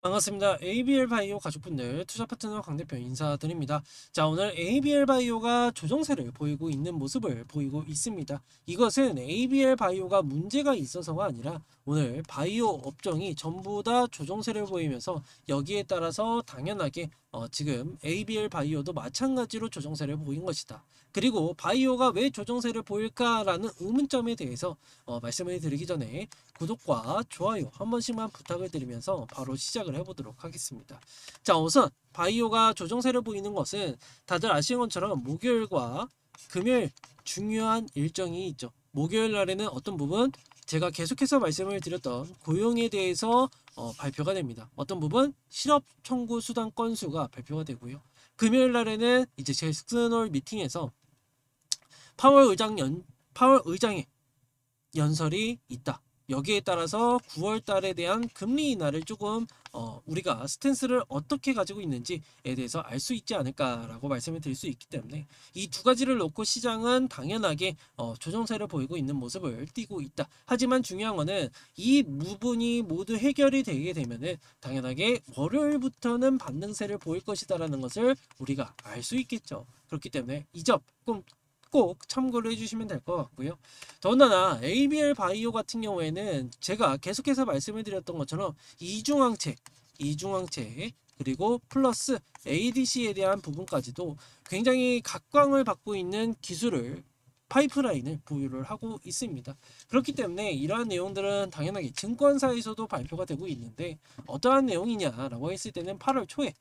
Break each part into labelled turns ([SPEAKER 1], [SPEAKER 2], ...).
[SPEAKER 1] 반갑습니다. ABL 바이오 가족분들, 투자 파트너 강 대표 인사드립니다. 자, 오늘 ABL 바이오가 조정세를 보이고 있는 모습을 보이고 있습니다. 이것은 ABL 바이오가 문제가 있어서가 아니라 오늘 바이오 업종이 전부 다 조정세를 보이면서 여기에 따라서 당연하게 지금 ABL 바이오도 마찬가지로 조정세를 보인 것이다. 그리고 바이오가 왜 조정세를 보일까라는 의문점에 대해서 말씀을 드리기 전에 구독과 좋아요 한 번씩만 부탁을 드리면서 바로 시작을 해보도록 하겠습니다. 자, 우선 바이오가 조정세를 보이는 것은 다들 아시는 것처럼 목요일과 금요일 중요한 일정이 있죠. 목요일 날에는 어떤 부분 제가 계속해서 말씀을 드렸던 고용에 대해서 발표가 됩니다. 어떤 부분 실업 청구 수당 건수가 발표가 되고요. 금요일 날에는 이제 잭슨홀 미팅에서 파월 의장의 연설이 있다. 여기에 따라서 9월 달에 대한 금리 인하를 조금 우리가 스탠스를 어떻게 가지고 있는지에 대해서 알 수 있지 않을까라고 말씀을 드릴 수 있기 때문에 이 두 가지를 놓고 시장은 당연하게 조정세를 보이고 있는 모습을 띠고 있다. 하지만 중요한 거는 이 부분이 모두 해결이 되게 되면은 당연하게 월요일부터는 반등세를 보일 것이다라는 것을 우리가 알 수 있겠죠. 그렇기 때문에 이 점 꼭 참고를 해주시면 될 것 같고요. 더군다나 ABL 바이오 같은 경우에는 제가 계속해서 말씀을 드렸던 것처럼 이중항체 그리고 플러스 ADC에 대한 부분까지도 굉장히 각광을 받고 있는 기술을 파이프라인을 보유를 하고 있습니다. 그렇기 때문에 이러한 내용들은 당연하게 증권사에서도 발표가 되고 있는데 어떠한 내용이냐라고 했을 때는 8월 초에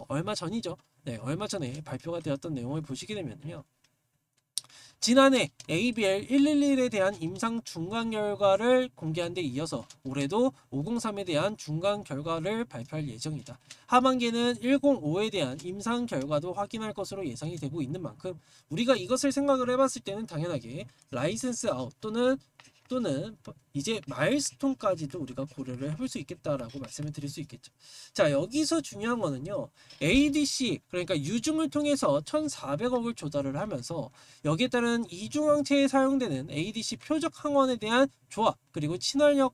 [SPEAKER 1] 얼마 전이죠. 네, 얼마 전에 발표가 되었던 내용을 보시게 되면요. 지난해 ABL 111에 대한 임상 중간 결과를 공개한 데 이어서 올해도 503에 대한 중간 결과를 발표할 예정이다. 하반기에는 105에 대한 임상 결과도 확인할 것으로 예상이 되고 있는 만큼 우리가 이것을 생각을 해봤을 때는 당연하게 라이센스 아웃 또는 이제 마일스톤까지도 우리가 고려를 해볼 수 있겠다라고 말씀을 드릴 수 있겠죠. 자, 여기서 중요한 거는요. ADC 그러니까 유중을 통해서 1,400억을 조달을 하면서 여기에 따른 이중항체에 사용되는 ADC 표적 항원에 대한 조합 그리고 친환력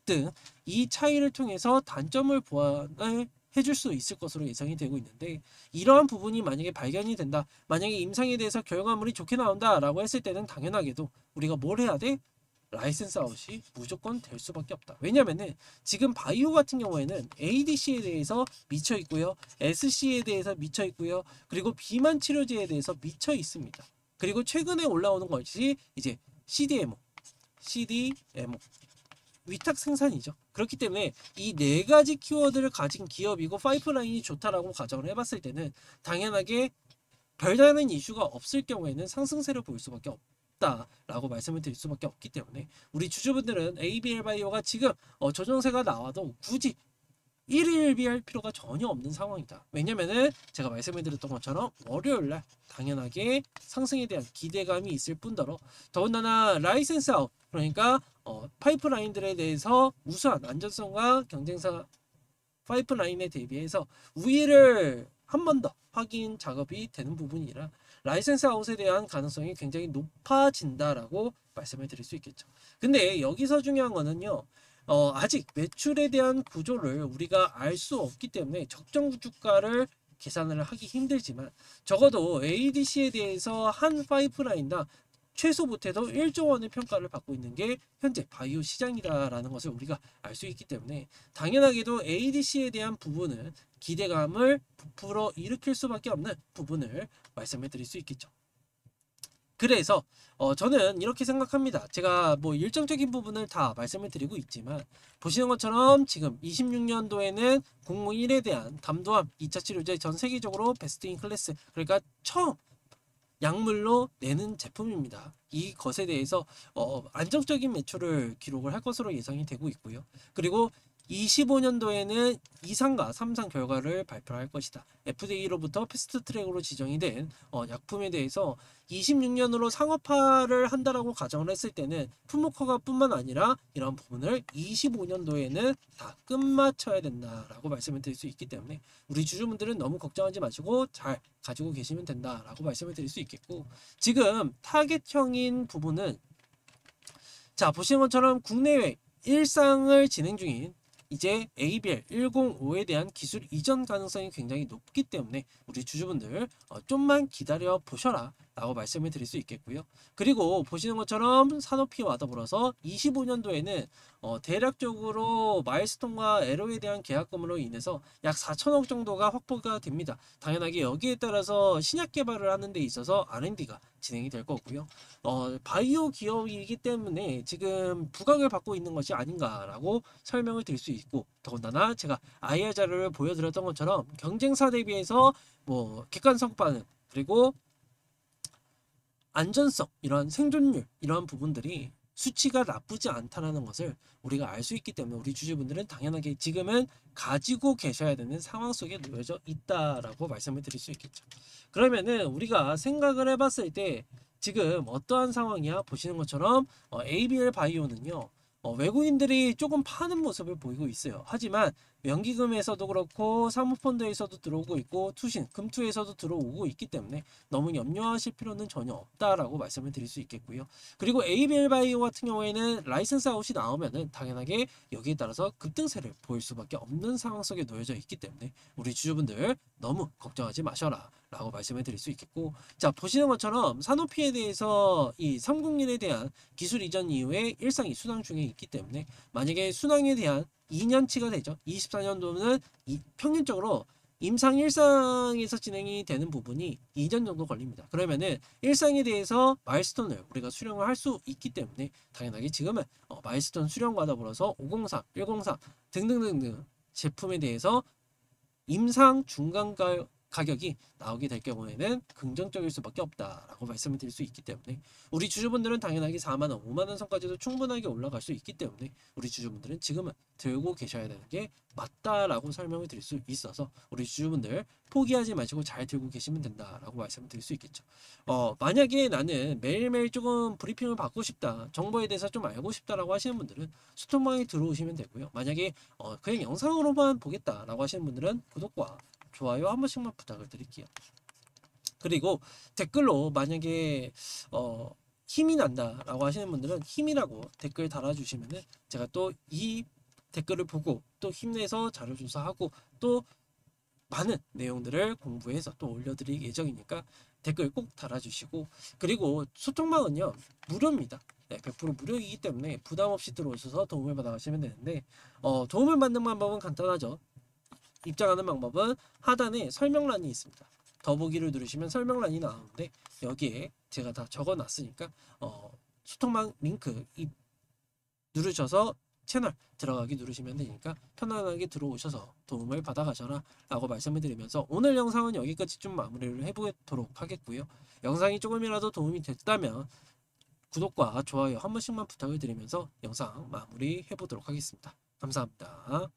[SPEAKER 1] 등 이 차이를 통해서 단점을 보완을 해줄 수 있을 것으로 예상이 되고 있는데 이러한 부분이 만약에 발견이 된다. 만약에 임상에 대해서 결과물이 좋게 나온다라고 했을 때는 당연하게도 우리가 뭘 해야 돼? 라이센스 아웃이 무조건 될 수밖에 없다. 왜냐면은 지금 바이오 같은 경우에는 ADC에 대해서 미쳐 있고요. SC에 대해서 미쳐 있고요. 그리고 비만 치료제에 대해서 미쳐 있습니다. 그리고 최근에 올라오는 것이 이제 CDMO 위탁 생산이죠. 그렇기 때문에 이 네 가지 키워드를 가진 기업이고 파이프라인이 좋다라고 가정을 해봤을 때는 당연하게 별다른 이슈가 없을 경우에는 상승세를 보일 수밖에 없다라고 말씀을 드릴 수밖에 없기 때문에 우리 주주분들은 ABL 바이오가 지금 조정세가 나와도 굳이 1일비할 필요가 전혀 없는 상황이다. 왜냐면은 제가 말씀을 드렸던 것처럼 월요일날 당연하게 상승에 대한 기대감이 있을 뿐더러 더군다나 라이센스 아웃 그러니까 파이프라인들에 대해서 우수한 안전성과 경쟁사 파이프라인에 대비해서 우위를 한 번 더 확인 작업이 되는 부분이라 라이센스 아웃에 대한 가능성이 굉장히 높아진다라고 말씀을 드릴 수 있겠죠. 근데 여기서 중요한 거는요. 아직 매출에 대한 구조를 우리가 알 수 없기 때문에 적정 주가를 계산을 하기 힘들지만 적어도 ADC에 대해서 한 파이프라인당 최소 못해도 1조 원의 평가를 받고 있는 게 현재 바이오 시장이다라는 것을 우리가 알 수 있기 때문에 당연하게도 ADC에 대한 부분은 기대감을 부풀어 일으킬 수밖에 없는 부분을 말씀해 드릴 수 있겠죠. 그래서 저는 이렇게 생각합니다. 제가 뭐 일정적인 부분을 다 말씀을 드리고 있지만 보시는 것처럼 지금 26년도에는 공모 1에 대한 담도암 2차 치료제 전 세계적으로 베스트 인 클래스 그러니까 처음 약물로 내는 제품입니다. 이것에 대해서 안정적인 매출을 기록을 할 것으로 예상이 되고 있고요. 그리고 25년도에는 2상과 3상 결과를 발표할 것이다. FDA로부터 패스트 트랙으로 지정이 된 약품에 대해서 26년으로 상업화를 한다라고 가정을 했을 때는 품목허가 뿐만 아니라 이런 부분을 25년도에는 다 끝마쳐야 된다라고 말씀을 드릴 수 있기 때문에 우리 주주분들은 너무 걱정하지 마시고 잘 가지고 계시면 된다라고 말씀을 드릴 수 있겠고 지금 타겟형인 부분은 자 보시는 것처럼 국내외 1상을 진행 중인 이제 ABL 105에 대한 기술 이전 가능성이 굉장히 높기 때문에 우리 주주분들 좀만 기다려 보셔라 라고 말씀을 드릴 수 있겠고요. 그리고 보시는 것처럼 산업피와 더불어서 25년도에는 대략적으로 마일스톤과 에로에 대한 계약금으로 인해서 약 4천억 정도가 확보가 됩니다. 당연하게 여기에 따라서 신약 개발을 하는 데 있어서 R&D가 진행이 될 거고요. 바이오 기업이기 때문에 지금 부각을 받고 있는 것이 아닌가라고 설명을 드릴 수 있고, 더군다나 제가 IR 자료를 보여드렸던 것처럼 경쟁사 대비해서 뭐 객관성 반응 그리고 안전성, 이러한 생존율, 이러한 부분들이 수치가 나쁘지 않다는 것을 우리가 알 수 있기 때문에 우리 주주분들은 당연하게 지금은 가지고 계셔야 되는 상황 속에 놓여져 있다라고 말씀을 드릴 수 있겠죠. 그러면은 우리가 생각을 해봤을 때 지금 어떠한 상황이야? 보시는 것처럼 ABL 바이오는요. 외국인들이 조금 파는 모습을 보이고 있어요. 하지만 연기금에서도 그렇고 사모펀드에서도 들어오고 있고 투신, 금투에서도 들어오고 있기 때문에 너무 염려하실 필요는 전혀 없다라고 말씀을 드릴 수 있겠고요. 그리고 ABL 바이오 같은 경우에는 라이선스 아웃이 나오면은 당연하게 여기에 따라서 급등세를 보일 수밖에 없는 상황 속에 놓여져 있기 때문에 우리 주주분들 너무 걱정하지 마셔라 라고 말씀을 드릴 수 있겠고, 자 보시는 것처럼 산오피에 대해서 이 301에 대한 기술 이전 이후에 일상이 순항 중에 있기 때문에 만약에 순항에 대한 2년치가 되죠. 24년도는 평균적으로 임상 일상에서 진행이 되는 부분이 2년 정도 걸립니다. 그러면은 일상에 대해서 마일스톤을 우리가 수령을 할 수 있기 때문에 당연하게 지금은 마일스톤 수령과 더불어서 503, 103 등등등등 제품에 대해서 임상 중간 가격이 나오게 될 경우에는 긍정적일 수밖에 없다라고 말씀을 드릴 수 있기 때문에 우리 주주분들은 당연하게 4만원, 5만원 선까지도 충분하게 올라갈 수 있기 때문에 우리 주주분들은 지금은 들고 계셔야 되는 게 맞다라고 설명을 드릴 수 있어서 우리 주주분들 포기하지 마시고 잘 들고 계시면 된다라고 말씀을 드릴 수 있겠죠. 만약에 나는 매일매일 조금 브리핑을 받고 싶다, 정보에 대해서 좀 알고 싶다라고 하시는 분들은 소통방에 들어오시면 되고요. 만약에 그냥 영상으로만 보겠다라고 하시는 분들은 구독과 좋아요 한 번씩만 부탁을 드릴게요. 그리고 댓글로 만약에 힘이 난다라고 하시는 분들은 힘이라고 댓글 달아주시면은 제가 또 이 댓글을 보고 또 힘내서 자료 조사하고 또 많은 내용들을 공부해서 또 올려드릴 예정이니까 댓글 꼭 달아주시고, 그리고 소통방은요 무료입니다. 네, 100% 무료이기 때문에 부담 없이 들어오셔서 도움을 받아가시면 되는데 도움을 받는 방법은 간단하죠. 입장하는 방법은 하단에 설명란이 있습니다. 더보기를 누르시면 설명란이 나오는데 여기에 제가 다 적어놨으니까 소통방 링크 누르셔서 채널 들어가기 누르시면 되니까 편안하게 들어오셔서 도움을 받아가셔라 라고 말씀을 드리면서 오늘 영상은 여기까지 좀 마무리를 해보도록 하겠고요. 영상이 조금이라도 도움이 됐다면 구독과 좋아요 한 번씩만 부탁을 드리면서 영상 마무리 해보도록 하겠습니다. 감사합니다.